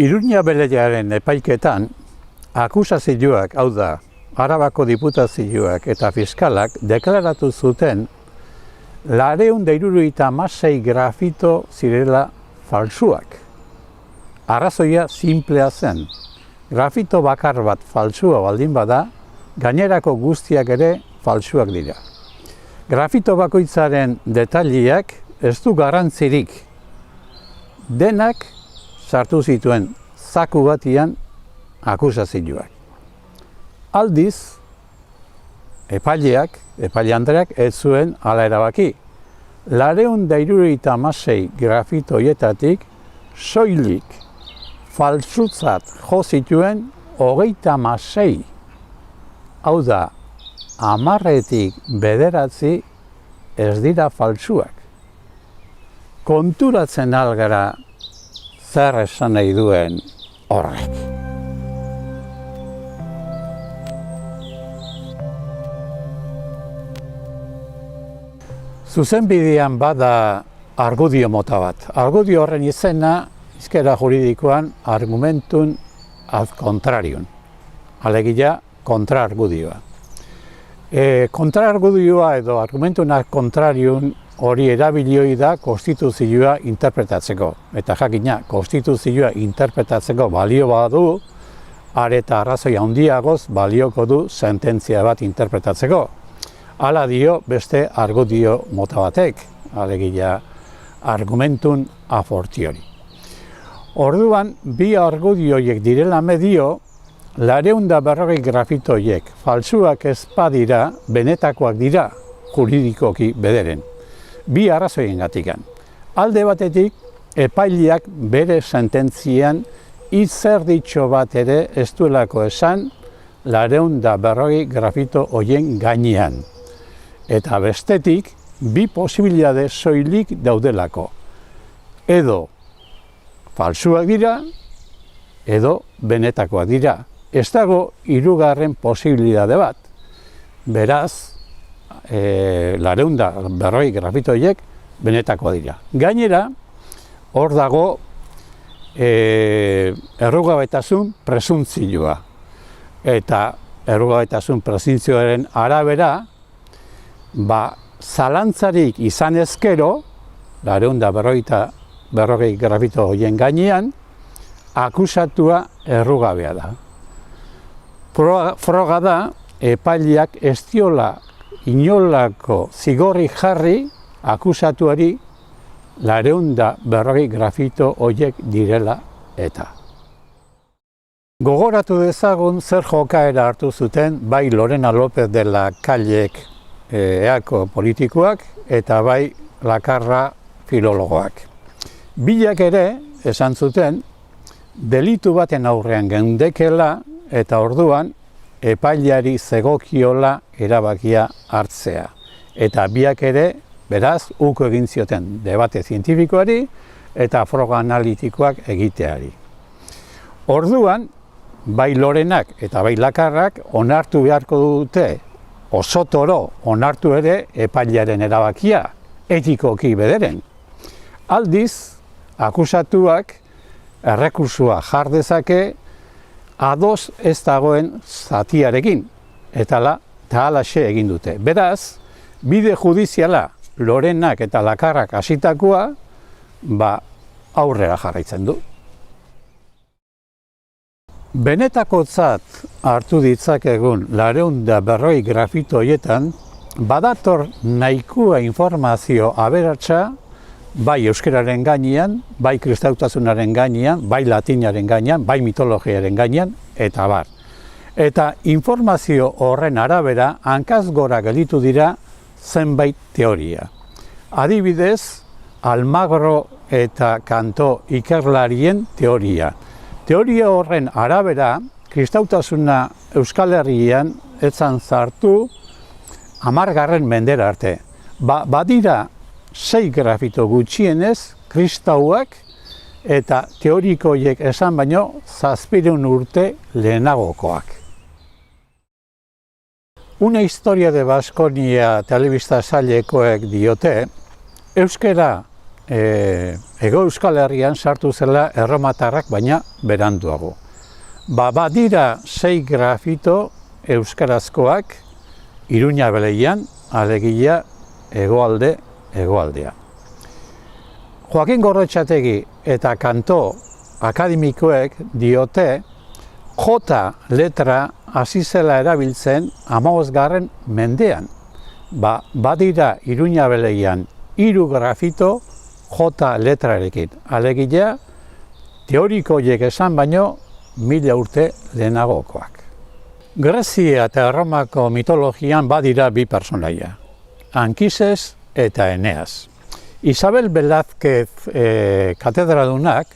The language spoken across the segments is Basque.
Iruña Belearen epaiketan, akusazioak, hau da, Arabako diputazioak eta fiskalak deklaratu zuten 276 grafito zirela falsuak. Arrazoia sinplea zen. Grafito bakar bat falsua baldin bada, gainerako guztiak ere falsuak dira. Grafito bakoitzaren detaileak ez du garrantzirik. Denak sartu zituen zaku batian akusazioak. Aldiz, epaile andreak ez zuen hala erabaki. 276 grafito horietatik soilik falsutzat jo zituen 36. Hau da, 10-etik 9 ez dira falsuak. Konturatzen algara zer esan nahi duen horrek. Zuzenbidean bada argudio mota bat. Argudio horren izena, hizkera juridikoan, argumentum ad contrarium. Alegia, kontraargudioa. Kontraargudioa edo argumentum ad contrarium hori erabilioi da konstituzioa interpretatzeko. Eta jakina, konstituzioa interpretatzeko balio badu, areta arrazoi handiagoz balioko du sententzia bat interpretatzeko. Hala dio beste argudio mota batek, alegia argumentum a fortiori. Orduan, bi argudioiek direla medio, 240 grafito horiek falsuak ez badira, benetakoak dira juridikoki bederen. Bi arrazoiengatikan. Alde batetik, epaileak bere sententzian hitzerditxo bat ere ez duelako esan 240 grafito horien gainean. Eta bestetik, bi posibilitate soilik daudelako. Edo falsuak dira, edo benetakoak dira. Ez dago hirugarren posibilitate bat. Beraz, 240 grafito horiek benetakoak dira. Gainera, hor dago errugabetasun presuntzioa. Eta errugabetasun presuntzioaren arabera, zalantzarik izan ezkero, 240 grafito horien gainean, akusatua errugabea da. Froga da, epaileak ez diola inolako zigorri jarri akusatuari 240 grafito horiek direla eta. Gogoratu dezagun zer jokaera hartu zuten bai Lorena López de la Callek eako politikoak eta bai Lakarra filologoak. Biak ere esan zuten delitu baten aurrean geundekela eta orduan epaileari zegokiola erabakia hartzea. Eta biak ere, beraz, uko egin zioten debate zientifikoari eta froga analitikoak egiteari. Orduan, bai Lorenak eta bai Lakarrak onartu beharko dute, oso toro onartu ere epailearen erabakia, etikoki bederen. Aldiz, akusatuak errekursua jar dezake ados ez dagoen zatiarekin, eta halaxe egin dute. Beraz, bide judiziala Lorenak eta Lakarrak hasitakoa, aurrera jarraitzen du. Benetakotzat hartu ditzakegun 240 grafito horietan, badator nahikoa informazio aberatsa, bai euskararen gainean, bai kristautasunaren gainean, bai latinaren gainean, bai mitologiaren gainean, eta bar. Eta informazio horren arabera, hankaz gora gelditu dira zenbait teoria. Adibidez, Almagro eta Kanto ikerlarien teoria. Teoria horren arabera, kristautasuna Euskal Herrian etzan zartu 10. mendera arte. Badira 6 grafito gutxienez kristauak eta teorikoiek esan baino 700 urte lehenagokoak. Una historia de Baskonia telebista sailekoek diote, euskara Hego Euskal Herrian sartu zela erromatarrak baina beranduago. Badira 6 grafito euskarazkoak Iruña Beleian, alegia hegoaldea. Joakin Gorrotxategi eta kanto akademikoek diote J letra hasi zela erabiltzen 15. mendean. Badira Iruña Beleian 3 grafito J letrarekin. Alegia, teorikoiek esan baino 1000 urte lehenagokoak. Grezia eta Erromako mitologian badira 2 pertsonaia, Ankises eta Eneas. Isabel Velázquez katedradunak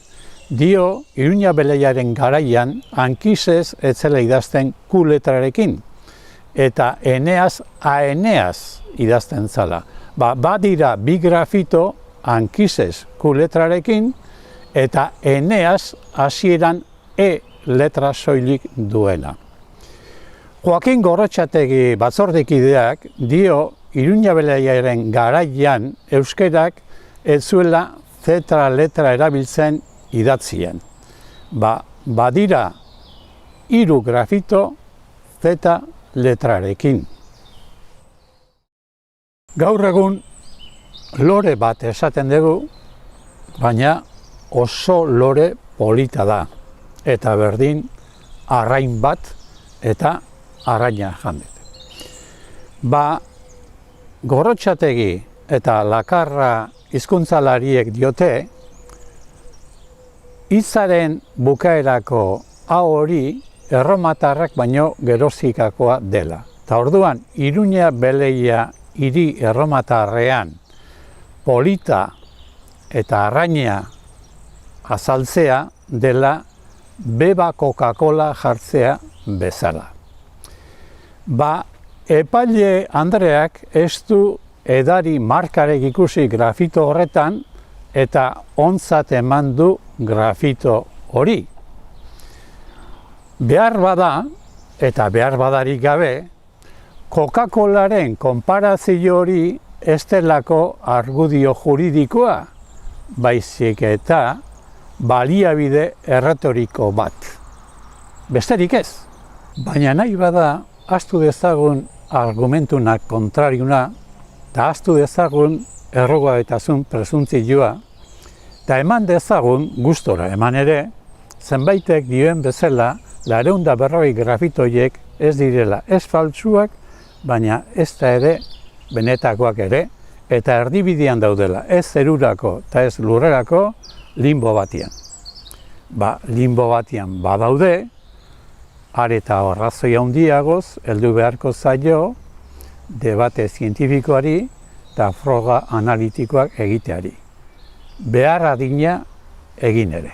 dio Iruña Beleiaren garaian Ankises ez zela idazten Q letrarekin eta Eneas Aeneas idazten zala. Badira 2 grafito Ankises Q letrarekin eta Eneas hasieran E letra soilik duena. Joakin Gorrotxategi batzordekideak dio Iruña Beleiaren garaian euskerak ez zuela Z letra erabiltzen idatzien. Badira 3 grafito Z letrarekin. Gaur egun lore bat esaten dugu, baina oso lore polita da. Eta berdin arrain bat eta arraina jandet. Gorrotxategi eta Lakarra hizkuntzalariek diote, hitzaren bukaerako A hori erromatarrak baino gerozikakoa dela. Ta orduan, Iruña Beleia hiri erromatarrean polita eta arraina azaltzea dela beba Coca-Cola jartzea bezala. Epaile Andreak ez du edari markarek ikusi grafito horretan eta ontzat eman du grafito hori. Behar bada, eta behar badarik gabe, Coca-Colaren konparazio hori ez delako argudio juridikoa, baizik eta baliabide erretoriko bat. Besterik ez. Baina nahi bada, ahaztu dezagun argumentunak kontrariuna, eta ahaztu dezagun errogaitasun presuntzioa, eta eman dezagun, gustora eman ere, zenbaitek dioen bezala, 240 grafitoiek ez direla ez faltsuak, baina ez da ere benetakoak ere, eta erdibidean daudela ez zerurako eta ez lurrerako limbo batian. Limbo batian badaude, areta arrazoi handiagoz, heldu beharko zaio, debate zientifikoari eta froga analitikoak egiteari. Behar adina egin ere.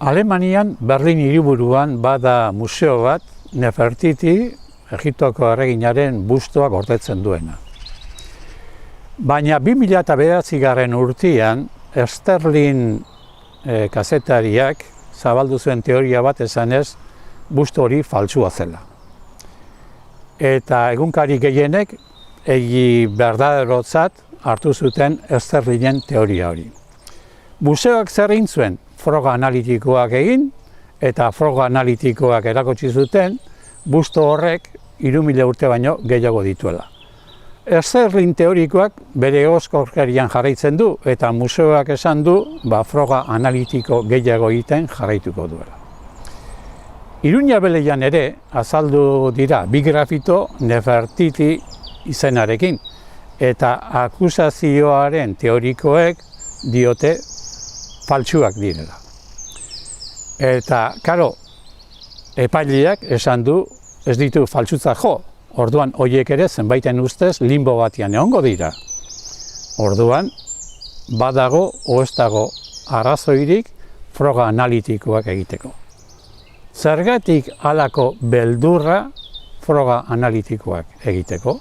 Alemanian, Berlin hiriburuan bada museo bat, Nefertiti, Egiptoko erreginaren bustoa gordetzen duena. Baina 2009 urtean, Sterling kazetariak zabaldu zuen teoria bat esanez, busto hori faltsua zela. Eta egunkari gehienek egi berdaderotzat hartu zuten Sterlingen teoria hori. Museoak zer egin zuen? Froga analitikoak egin, eta froga analitikoak erakutsi zuten, busto horrek 3000 urte baino gehiago dituela. Sterling teorikoak bere oskorkerian jarraitzen du, eta museoak esan du, froga analitiko gehiago egiten jarraituko duela. Iruña Beleian ere azaldu dira 2 grafito Nefertiti izenarekin, eta akusazioaren teorikoek diote faltsuak direla. Eta, karo, epaileak esan du ez ditu faltsutza jo, orduan horiek ere zenbaiten ustez limbo batian egongo dira. Orduan, badago o ez dago arrazoirik froga analitikoak egiteko. Zergatik halako beldurra froga analitikoak egiteko?